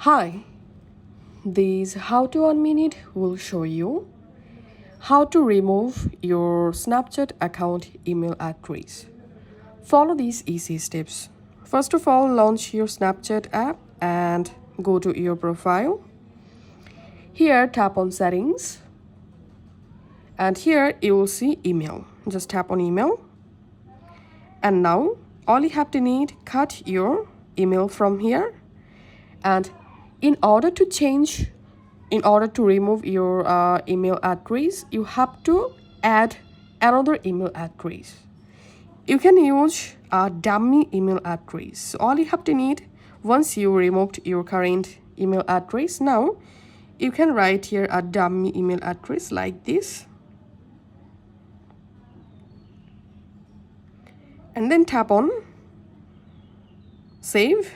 Hi, this How to 1 Minute will show you how to remove your Snapchat account email address. Follow these easy steps. First of all, launch your Snapchat app and go to your profile. Here, tap on settings. And here you will see email. Just tap on email. And now all you have to need, cut your email from here. And in order to remove your email address, you have to add another email address. You can use a dummy email address. So all you have to need, once you removed your current email address, now you can write here a dummy email address like this. And then tap on save.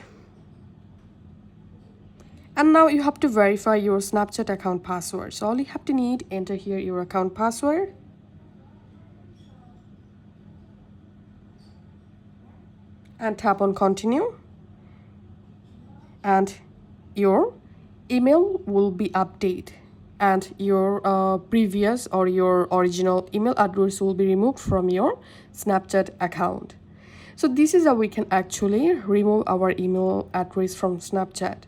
And now you have to verify your Snapchat account password. So all you have to need, enter here your account password. And tap on continue. And your email will be updated. And your previous or your original email address will be removed from your Snapchat account. So this is how we can actually remove our email address from Snapchat.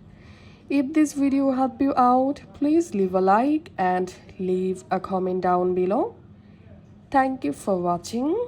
If this video helped you out, please leave a like and leave a comment down below. Thank you for watching.